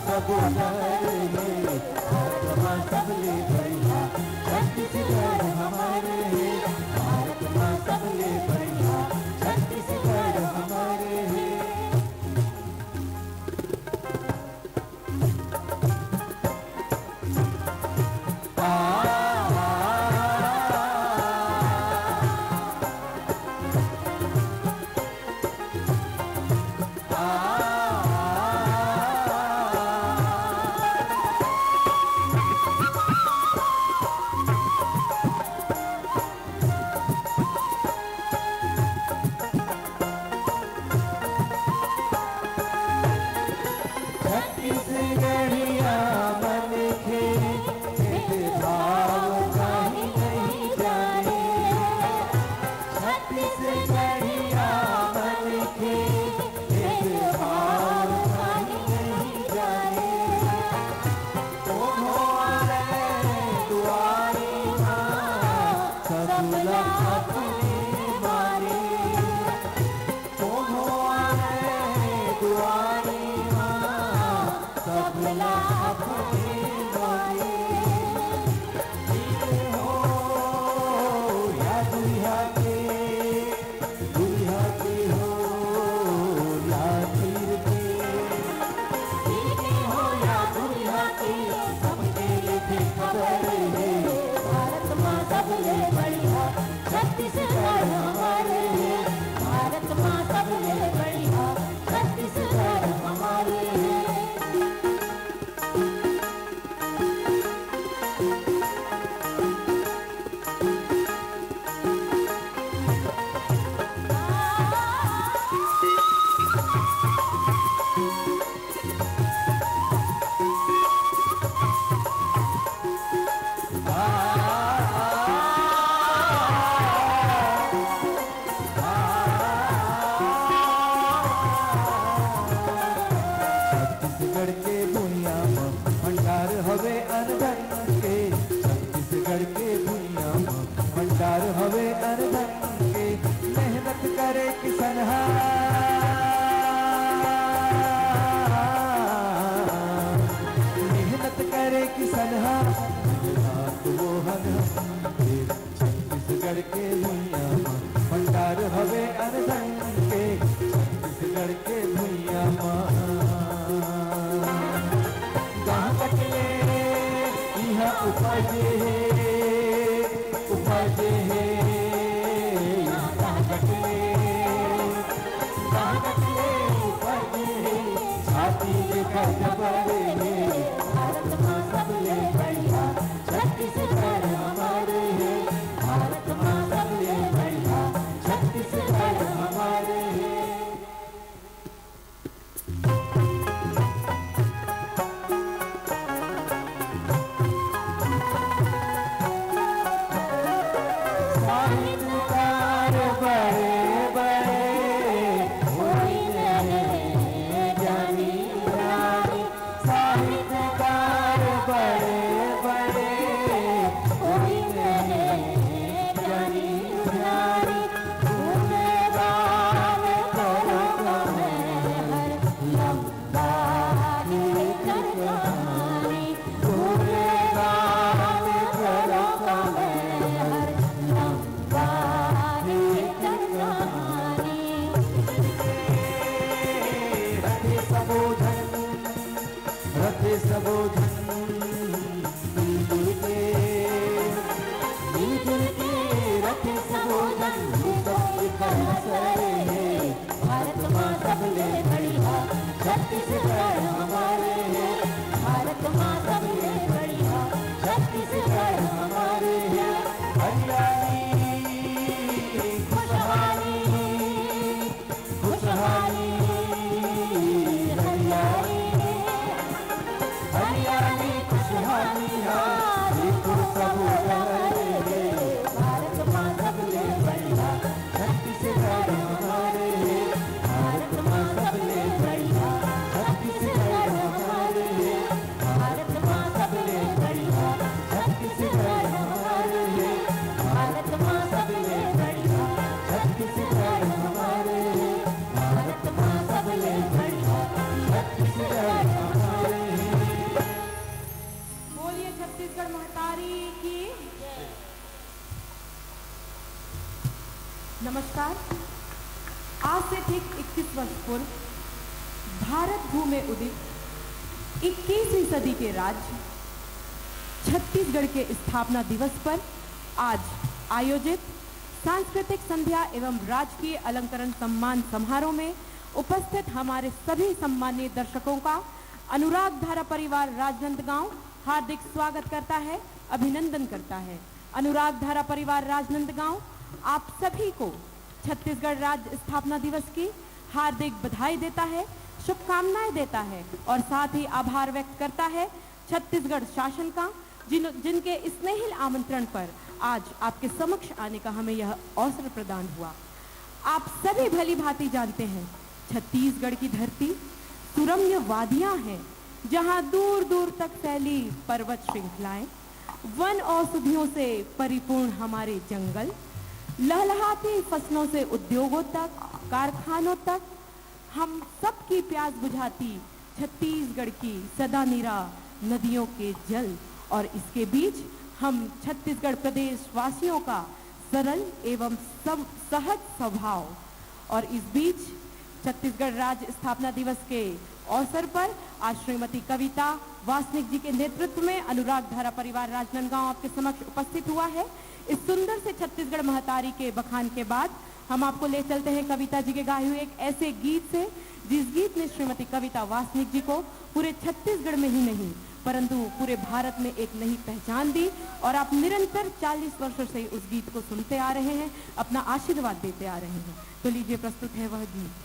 सब उतरे भारत माँ सबले बढ़िया छत्तीसगढ़ हमारे भारत माँ सबले बढ़िया छत्तीसगढ़ हमारे छत्तीसगढ़िया मन के भेदभाव कहीं नहीं जाने छत्तीसगढ़िया मन के भेदभाव कहीं नहीं जाने तुम्हारे दुआरे सब अपने मारे तुम्हारे दुआरे सबला अपने मारे हो या दुनिया के हो या तीर के हो या दुनिया के सबके लिखे खबर है भारत माँ सबले बढ़िया छत्तीसगढ़ हमारे भारत माँ सबले बढ़िया छत्तीसगढ़ हमारे छत्तीसगढ़ के दुनिया में भंडार हवे अनधन के छत्तीसगढ़ के दुनिया में भंडार हवे अनधन के मेहनत करे किसान मेहनत करे किसान वो हन छत्तीसगढ़ के दुनिया में भंडार हवे अनधन के छत्तीसगढ़ के दुनिया में उपजे है उपजे छाती लेकर जबरे भारत माँ सबले बढ़िया छत्तीसगढ़ हमारे भारत माँ सबले बढ़िया छत्तीसगढ़ हमारे भारत माँ सबले बढ़िया छत्तीसगढ़ हमारे भारत माँ सबले बढ़िया छत्तीसगढ़ हमारे हरियाली खुशहाली खुशहाली हरियाली हरियाली खुशहाली सब भारत माँ सबले बढ़िया छत्तीसगढ़ हमारे भारत माँ सबले बढ़िया छत्तीसगढ़ नमस्कार। आज से ठीक 21 वर्ष पूर्व भारत भूमि में उदित 21वीं सदी के राज्य छत्तीसगढ़ के स्थापना दिवस पर आज आयोजित सांस्कृतिक संध्या एवं राजकीय अलंकरण सम्मान समारोह में उपस्थित हमारे सभी सम्मानीय दर्शकों का अनुराग धारा परिवार राजनांदगांव हार्दिक स्वागत करता है, अभिनंदन करता है। अनुराग धारा परिवार राजनांदगांव आप सभी को छत्तीसगढ़ राज्य स्थापना दिवस की हार्दिक बधाई देता है, शुभकामनाएं देता है और साथ ही आभार व्यक्त करता है छत्तीसगढ़ शासन का, जिनके स्नेहिल आमंत्रण पर आज आपके समक्ष आने का हमें यह अवसर प्रदान हुआ। आप सभी भली भांति जानते हैं छत्तीसगढ़ की धरती सुरम्य वादियां हैं, जहां दूर दूर तक फैली पर्वत श्रृंखलाएं, वन औषधियों से परिपूर्ण हमारे जंगल, लहलहाती फसलों से उद्योगों तक, कारखानों तक, हम सबकी प्यास बुझाती छत्तीसगढ़ की सदा निरा नदियों के जल, और इसके बीच हम छत्तीसगढ़ प्रदेश वासियों का सरल एवं सब सहज स्वभाव, और इस बीच छत्तीसगढ़ राज्य स्थापना दिवस के अवसर पर आज श्रीमती कविता वासनिक जी के नेतृत्व में अनुराग धारा परिवार राजनांदगांव आपके समक्ष उपस्थित हुआ है। इस सुंदर से छत्तीसगढ़ महतारी के बखान के बाद हम आपको ले चलते हैं कविता जी के गाए हुए एक ऐसे गीत से, जिस गीत ने श्रीमती कविता वासनिक जी को पूरे छत्तीसगढ़ में ही नहीं परंतु पूरे भारत में एक नई पहचान दी, और आप निरंतर 40 वर्षों से उस गीत को सुनते आ रहे हैं, अपना आशीर्वाद देते आ रहे हैं। तो लीजिए प्रस्तुत है वह गीत।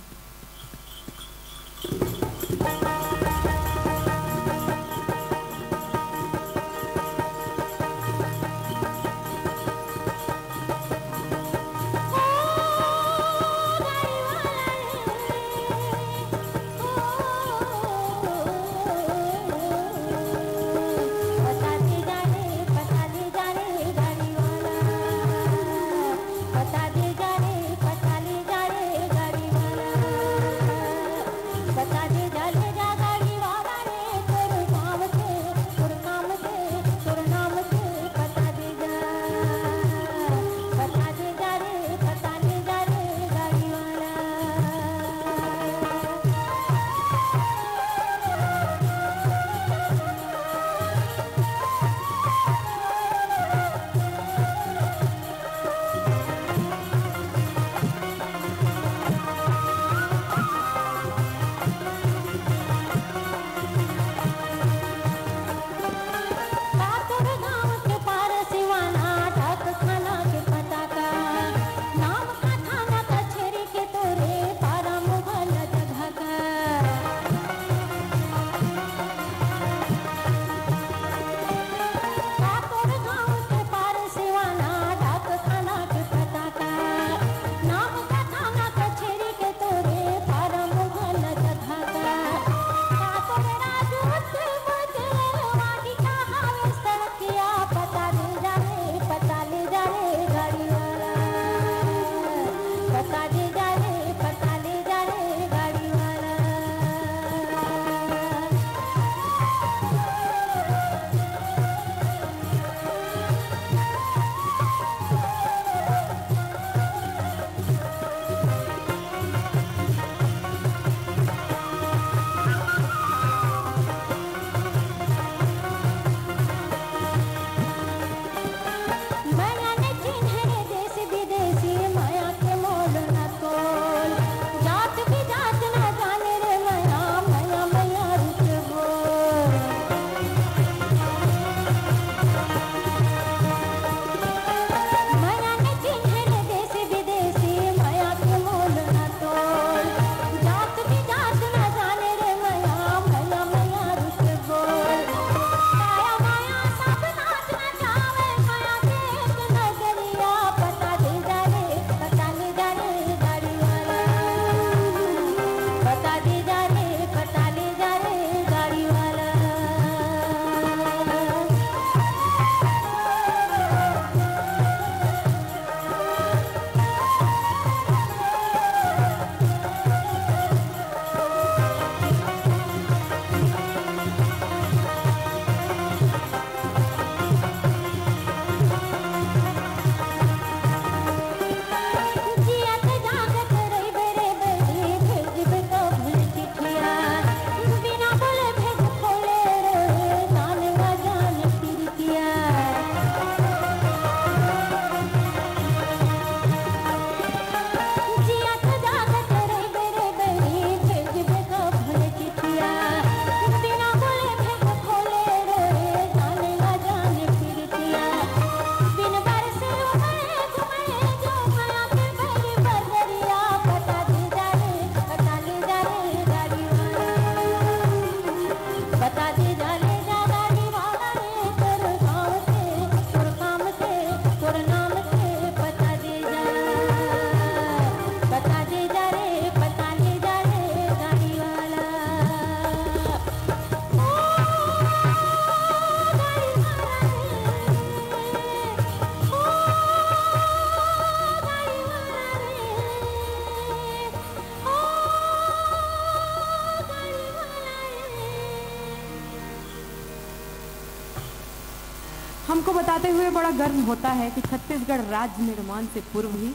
हमको बताते हुए बड़ा गर्व होता है कि छत्तीसगढ़ राज्य निर्माण से पूर्व ही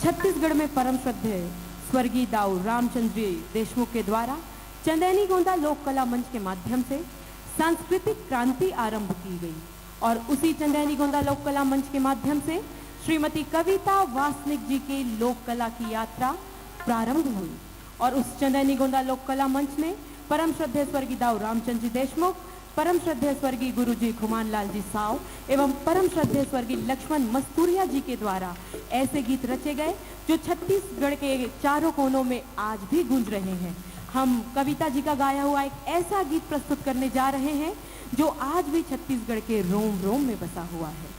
छत्तीसगढ़ में परम श्रद्धेय स्वर्गीय दाऊ रामचंद्र जी देशमुख के द्वारा चंदैनी गोंदा लोक कला मंच के माध्यम से सांस्कृतिक क्रांति आरंभ की गई और उसी चंदैनी गोंदा लोक कला मंच के माध्यम से श्रीमती कविता वासनिक जी की लोक कला की यात्रा प्रारंभ हुई और उस चंदैनी गोंदा लोक कला मंच में परम श्रद्धेय स्वर्गीय दाऊ रामचंद्र जी देशमुख, परम श्रद्धेय स्वर्गीय गुरुजी खुमान लाल जी साव एवं परम श्रद्धेय स्वर्गीय लक्ष्मण मस्तूरिया जी के द्वारा ऐसे गीत रचे गए जो छत्तीसगढ़ के चारों कोनों में आज भी गूंज रहे हैं। हम कविता जी का गाया हुआ एक ऐसा गीत प्रस्तुत करने जा रहे हैं जो आज भी छत्तीसगढ़ के रोम रोम में बसा हुआ है।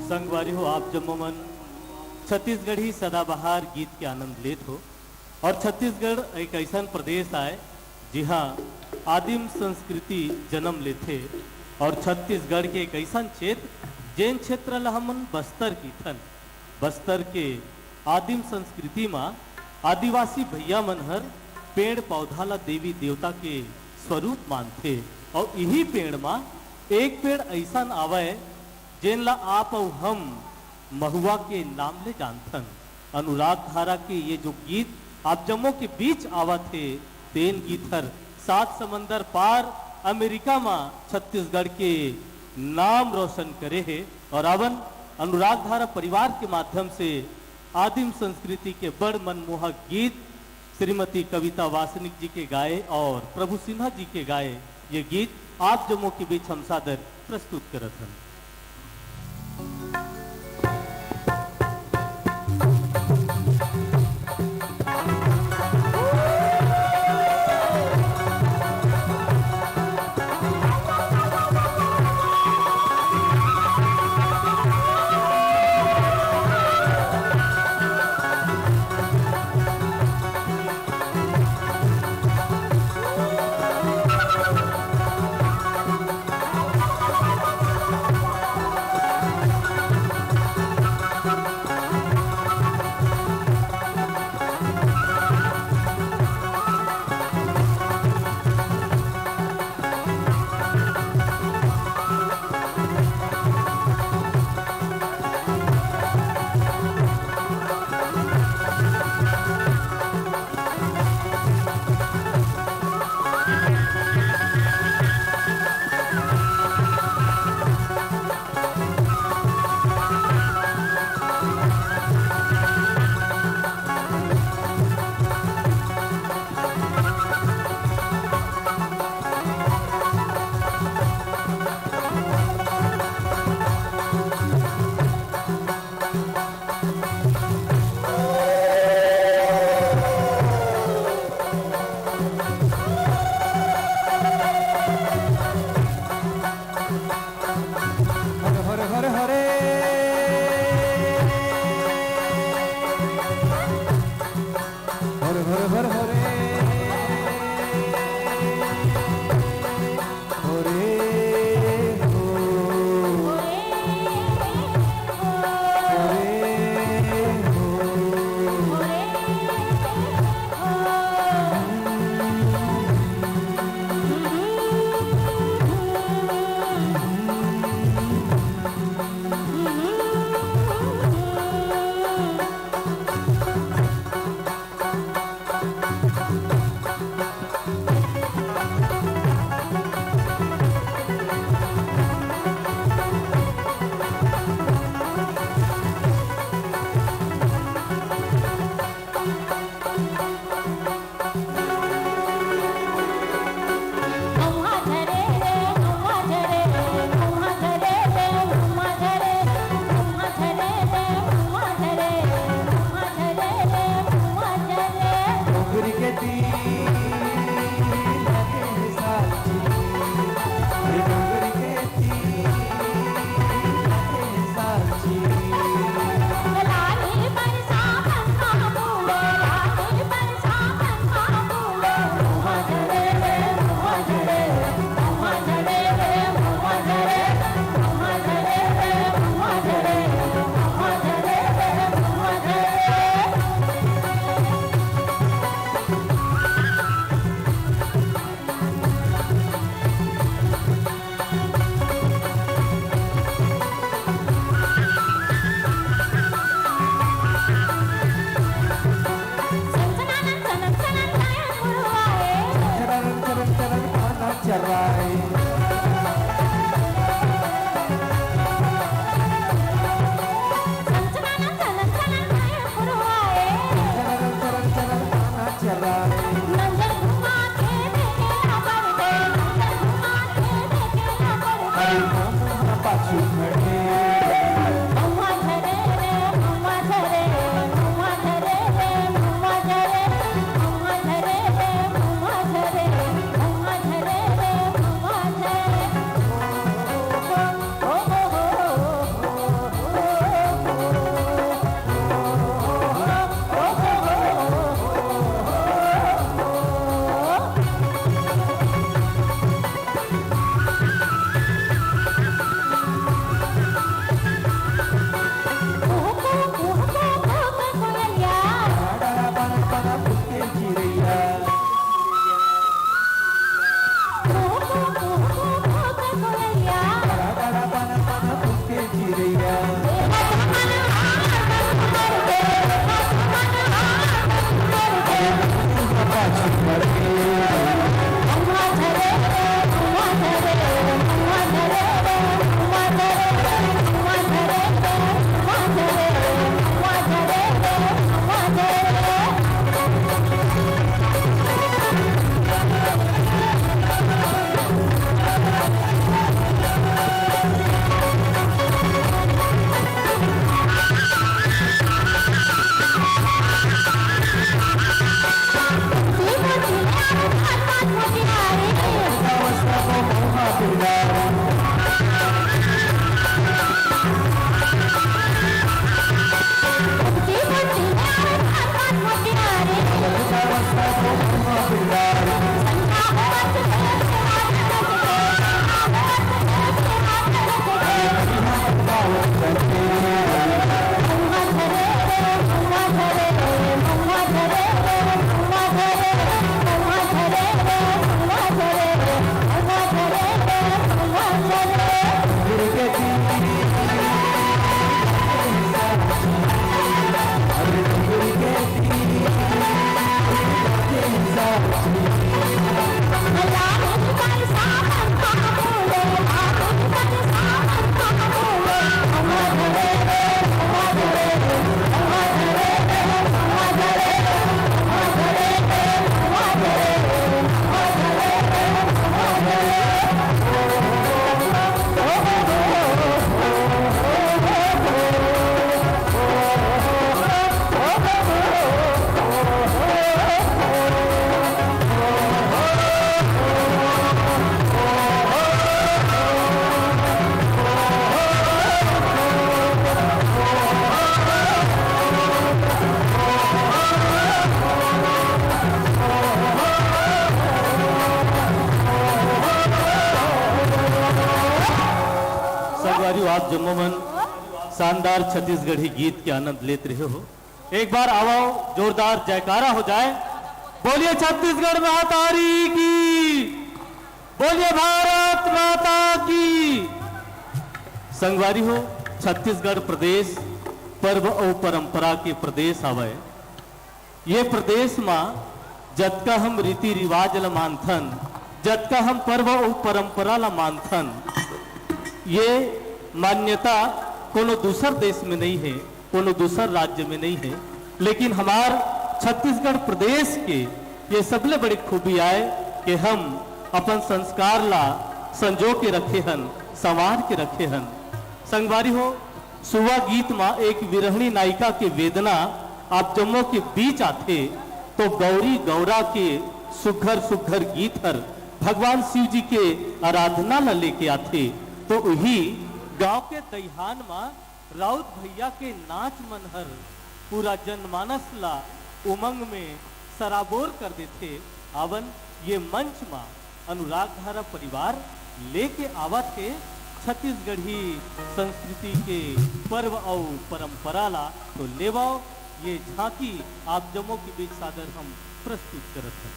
संगवारी हो आप जम्मोमन छत्तीसगढ़ी सदाबहार गीत के आनंद लेत हो। और छत्तीसगढ़ एक ऐसा प्रदेश है जहाँ आदिम संस्कृति जन्म लेते और छत्तीसगढ़ के एक ऐसा क्षेत्र जैन क्षेत्र ला हमन बस्तर की थन। बस्तर के आदिम संस्कृति में आदिवासी भैया मन हर पेड़ पौधा ला देवी देवता के स्वरूप मानते और यही पेड़ में एक पेड़ ऐसा आवे जेन ला आप और हम महुआ के नाम ले जानथन। अनुराग धारा के ये जो गीत आप जम्मू के बीच आवा थे तेन गीत हर 7 समंदर पार अमेरिका में छत्तीसगढ़ के नाम रोशन करे है। और अवन अनुराग धारा परिवार के माध्यम से आदिम संस्कृति के बड़ मनमोहक गीत श्रीमती कविता वासनिक जी के गाए और प्रभु सिन्हा जी के गाए ये गीत आप जम्मू के बीच हम सादर प्रस्तुत करत हन। आप जम्मूमन शानदार छत्तीसगढ़ी गीत के आनंद लेते रहे हो। एक बार आओ जोरदार जयकारा हो जाए। बोलिए छत्तीसगढ़ महातारी की, बोलिए भारत माता की। संगवारी हो, छत्तीसगढ़ प्रदेश पर्व और परंपरा के प्रदेश आवे। ये प्रदेश में जतका हम रीति रिवाज ला मानथन, जतका हम पर्व और परंपरा ला मानथन, ये मान्यता कोनो दूसर देश में नहीं है, कोनो दूसर राज्य में नहीं है। लेकिन हमार छत्तीसगढ़ प्रदेश के ये सबले बड़ी खूबी आए कि हम अपन संस्कार ला संजो के रखे हन, संवार के रखे हन। संगवारी हो, सुवा गीत में एक विरहणी नायिका के वेदना आप जम्मो के बीच आते तो गौरी गौरा के सुघर सुघर गीत हर भगवान शिव जी के आराधना ला लेके आते तो वही गांव के दहिहान में राउत भैया के नाच मनहर पूरा जनमानस ला उमंग में सराबोर कर देते। आवन ये मंच में अनुराग धारा परिवार लेके आवा थे छत्तीसगढ़ी संस्कृति के पर्व और परंपरा ला। तो लेवाओ ये झांकी आप जम्मू के बीच सादर हम प्रस्तुत करते हैं।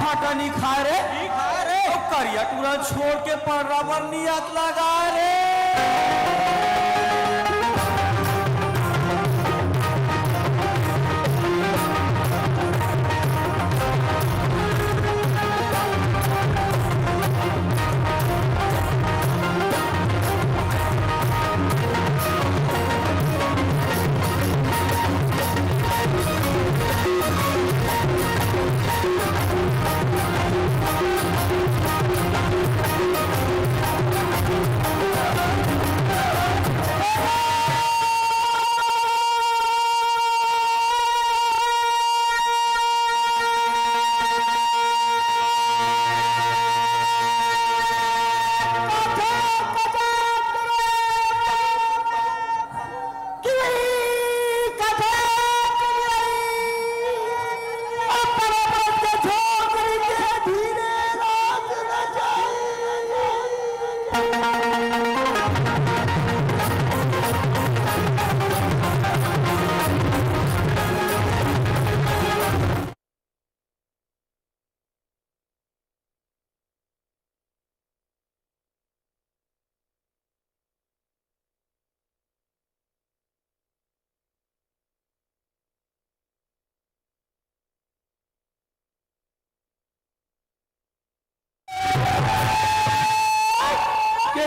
भाटा नहीं खा रे करिया टूरा छोड़ के पर्रा पर नियत लगा रे।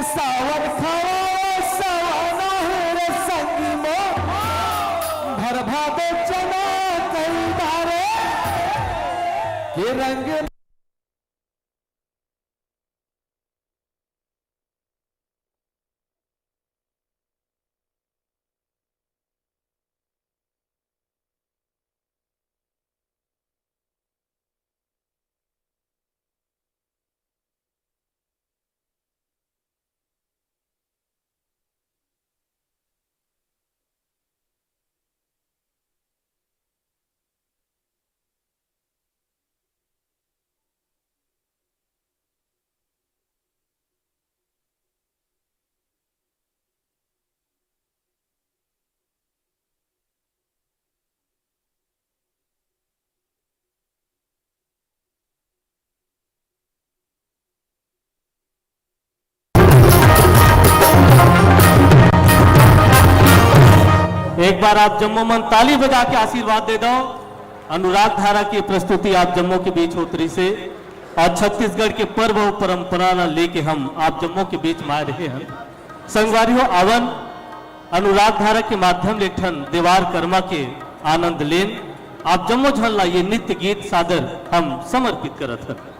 सावर खाओ सवाना है संग मो भर भादो चना कई बारे के रंग एक बार आप जम्मू मन ताली बजा के आशीर्वाद दे दो। अनुराग धारा की प्रस्तुति आप जम्मू के बीच होतरी से और छत्तीसगढ़ के पर्व और परंपरा न लेके हम आप जम्मू के बीच में आ रहे हैं। संगवारियों आवन अनुराग धारा के माध्यम ले ठन देवार कर्मा के आनंद लेन आप जम्मू झलना ये नित्य गीत सादर हम समर्पित करत हैं।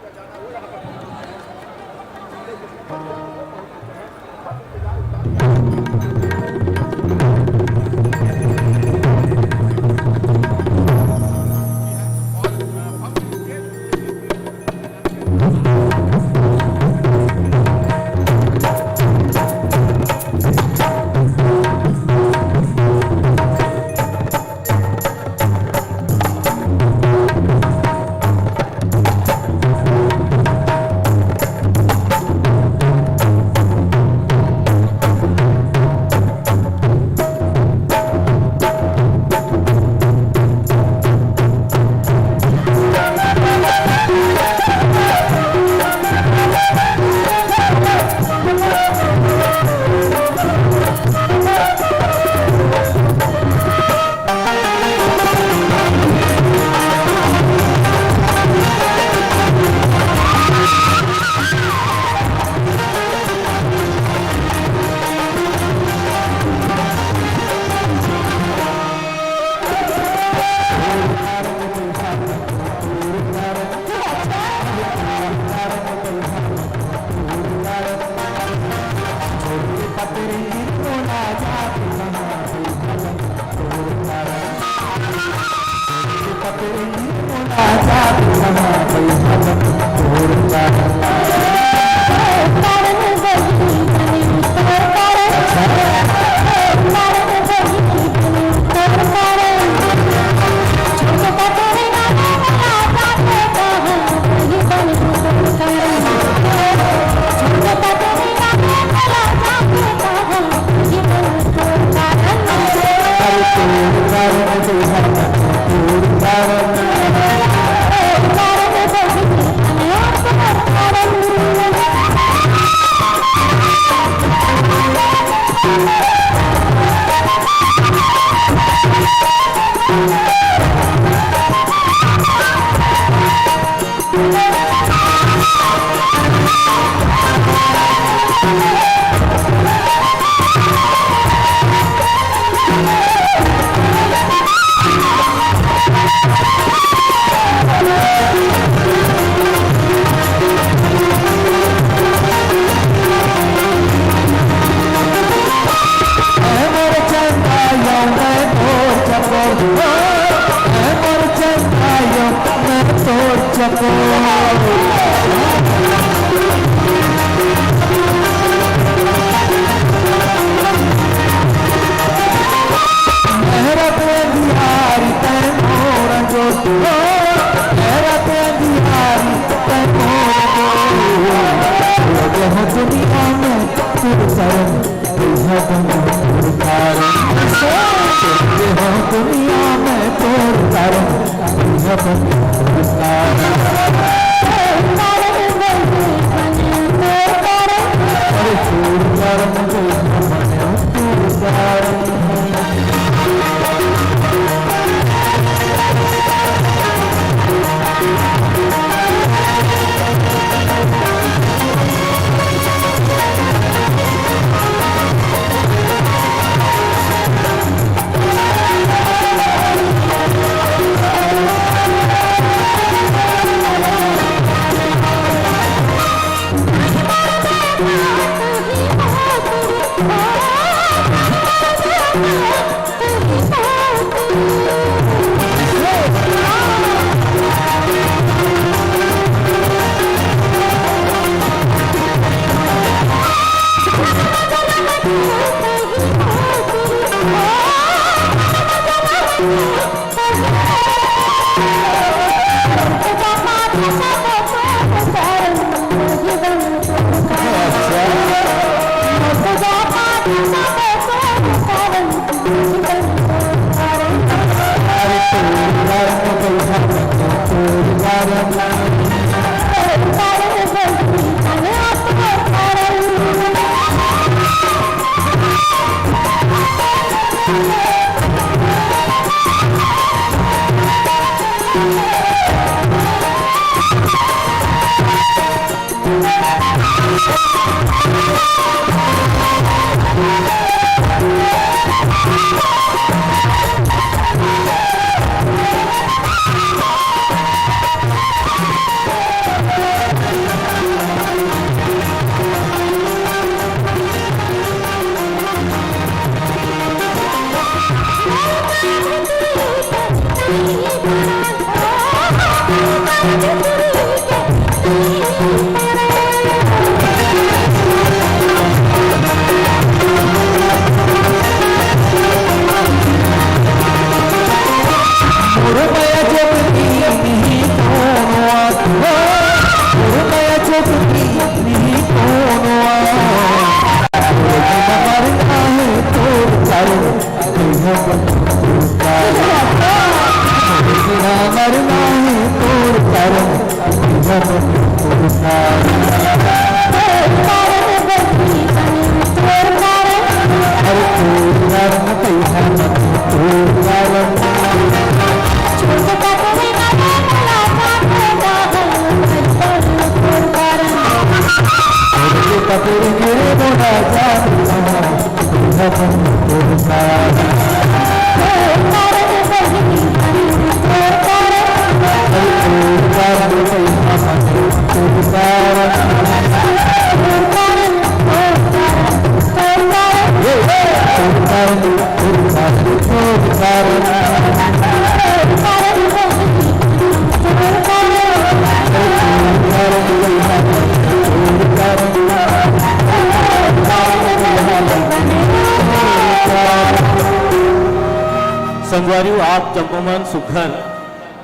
संगवारियों, आप जम्मोमन सुखर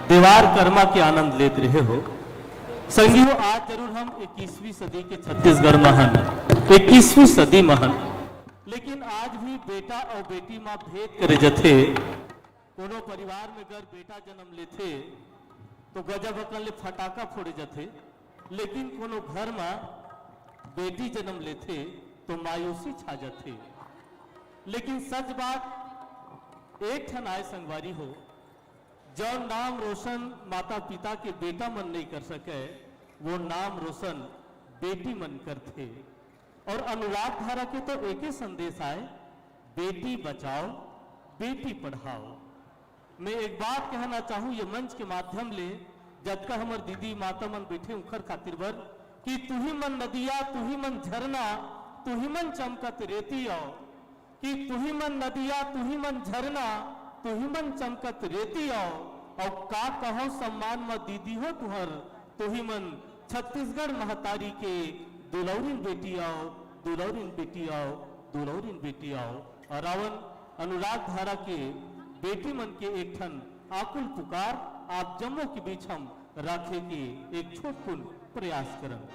दीवार कर्मा के आनंद लेते रहे हो। संगियों, आज जरूर हम 21वीं सदी के छत्तीसगढ़ महन 21वीं सदी महन, लेकिन आज भी बेटा और बेटी माँ भेद करे जथे। कोनो परिवार में अगर बेटा जन्म लेथे तो गजब अकल ले फटाका फोड़े जथे, लेकिन कोनो घर में बेटी जन्म लेथे तो मायूसी छा जथे। लेकिन सच बात एक ठन आय संगवारी हो, जो नाम रोशन माता पिता के बेटा मन नहीं कर सके, वो नाम रोशन बेटी मन करते। और अनुराग धारा के तो एक ही संदेश आए, बेटी बचाओ बेटी पढ़ाओ। मैं एक बात कहना चाहूँ ये मंच के माध्यम ले, जब का हमार दीदी माता मन बैठे उखर खातिर बर, कि तू ही मन नदिया तू ही मन झरना तू ही मन चमकत रेती आओ, कि तू ही मन नदिया तू ही मन झरना तू ही मन चमकत रेती आओ। और का कहो सम्मान में दीदी हो तुहर, तू ही मन छत्तीसगढ़ महतारी के दुलौरिन बेटी आओ दुलौरिन बेटी आओ दुलौरिन बेटी आओ। और रावण अनुराग धारा के बेटी मन के एक ठन आकुल पुकार आप जम्मो के बीच हम राखे के एक छोटकुन प्रयास करन।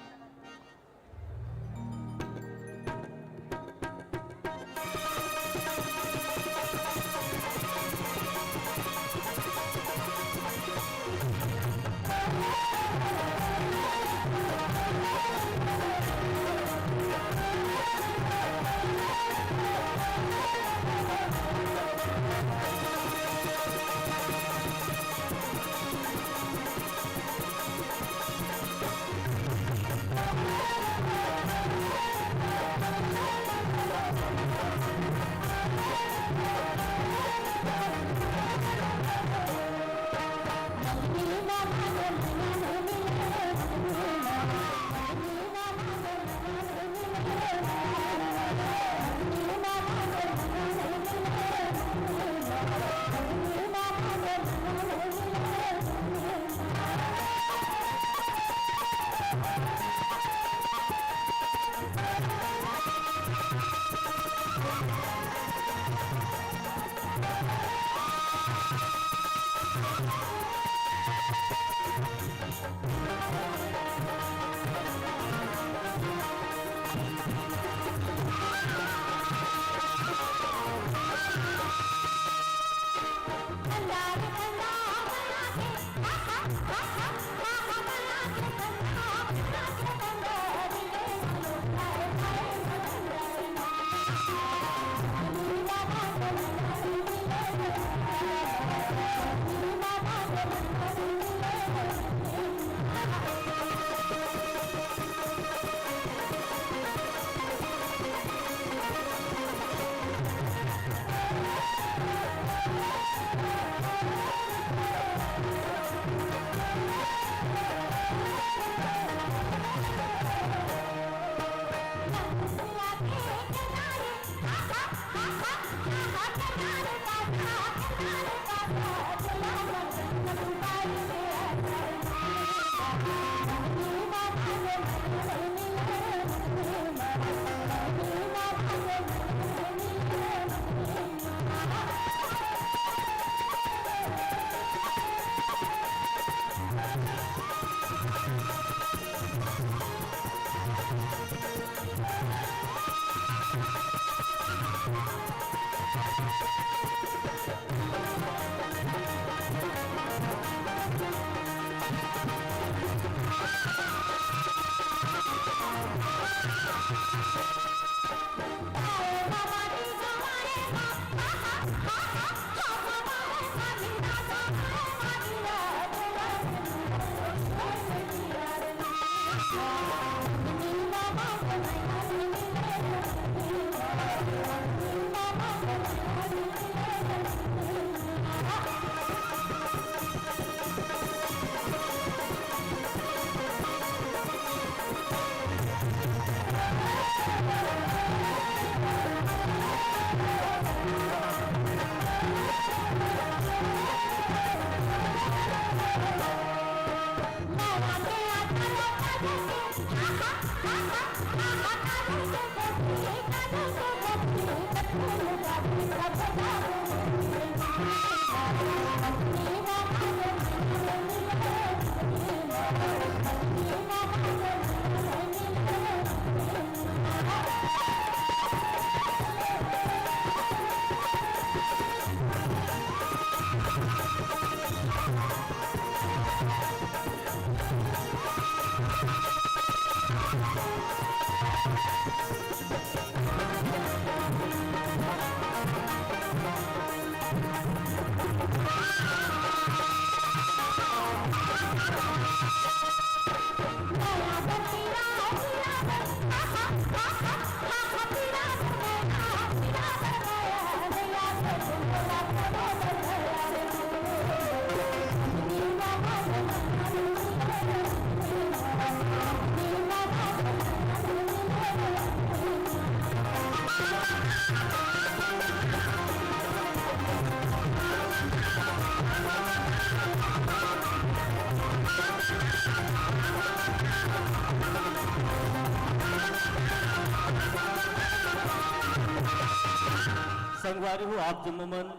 संगवारी हो आप जम्मूमन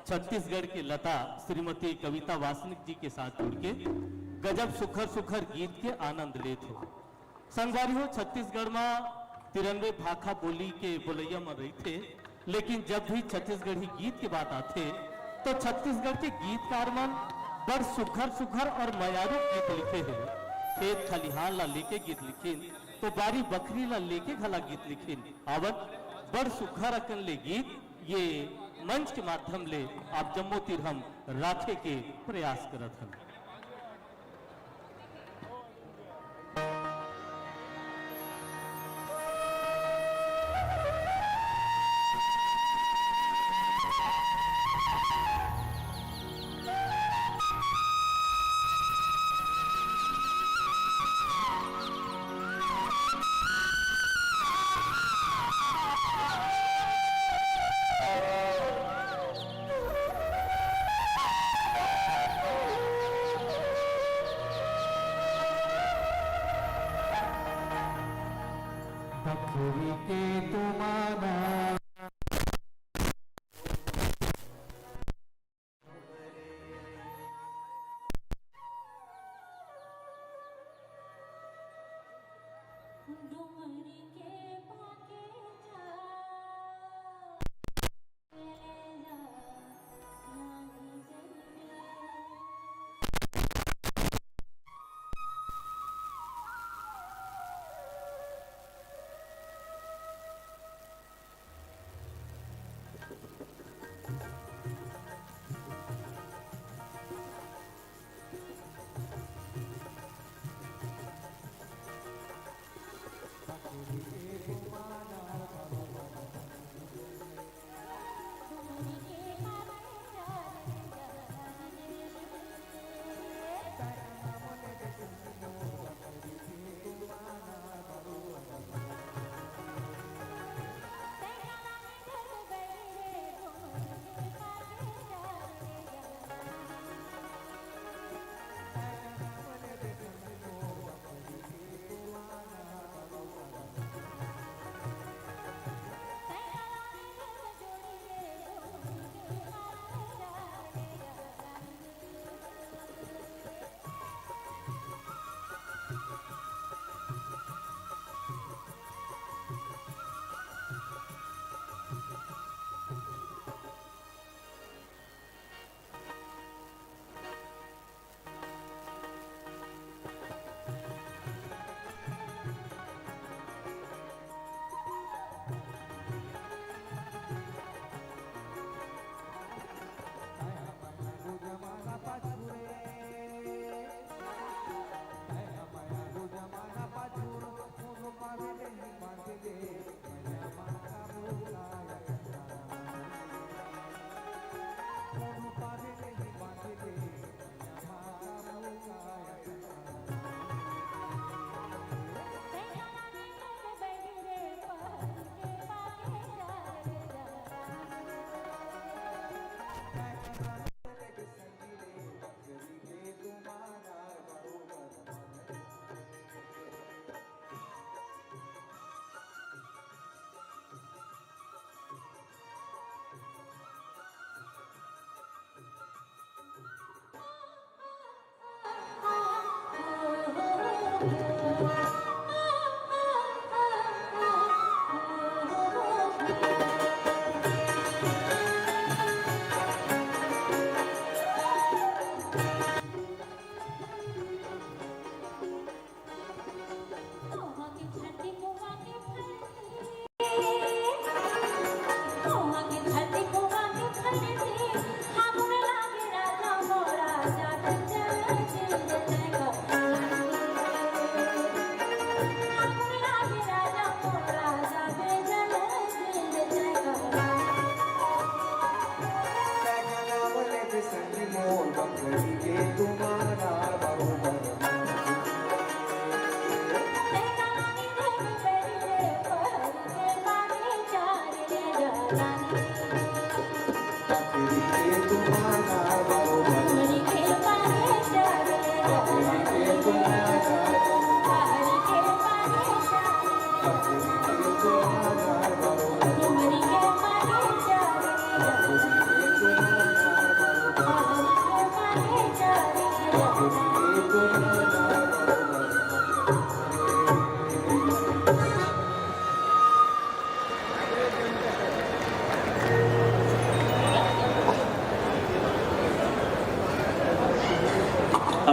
छत्तीसगढ़ की लता श्रीमती कविता वासनिक जी के साथ जुड़ के गजब सुखर सुखर गीत के आनंद लेत हो। संगवारी हो छत्तीसगढ़ में 93 भाखा बोली के बोलैया में रही थे, लेकिन जब भी छत्तीसगढ़ी गीत की बात आते तो छत्तीसगढ़ के गीतकार मन बड़ सुखर सुखर और मयारू गीत लिखे हैं। खेत खलिहान ला लेके गीत लिखिन तो बारी बकरी ला लेके घला गीत लिखिन। आवत बड़ सुखर अकन ले गीत ये मंच के माध्यम ले आप जम्मो तीर हम राखे के प्रयास करत हन।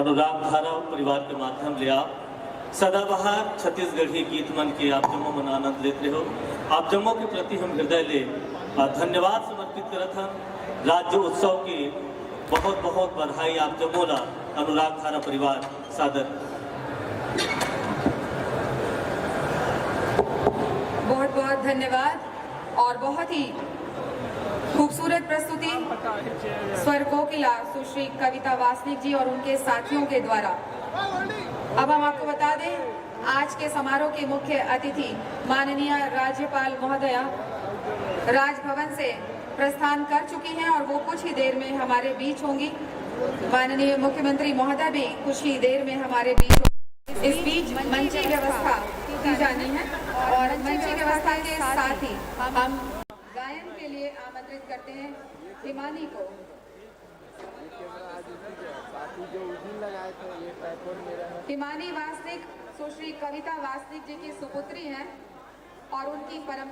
अनुराग धारा परिवार के माध्यम ले आप सदाबहार छत्तीसगढ़ी गीत मन के आप जम्मो मन आनंद लेते हो। आप जम्मो के प्रति हम हृदय ले धन्यवाद समर्पित करत हन। राज्य उत्सव की बहुत बहुत बधाई आप जम्मो ला अनुराग धारा परिवार सादर। बहुत बहुत धन्यवाद और बहुत ही खूबसूरत प्रस्तुति स्वर कोकिला सुश्री कविता वासनिक जी और उनके साथियों के द्वारा। अब हम आपको बता दें आज के समारोह के मुख्य अतिथि माननीय राज्यपाल महोदया राजभवन से प्रस्थान कर चुकी हैं और वो कुछ ही देर में हमारे बीच होंगी। माननीय मुख्यमंत्री महोदय भी कुछ ही देर में हमारे बीच होंगी। इस बीच मंच की व्यवस्था की जानी है और मंच की व्यवस्था के साथ ही हम गायन के लिए आमंत्रित करते हैं हिमानी को। हिमानी वासनिक सुश्री कविता वासनिक जी की सुपुत्री हैं और उनकी परम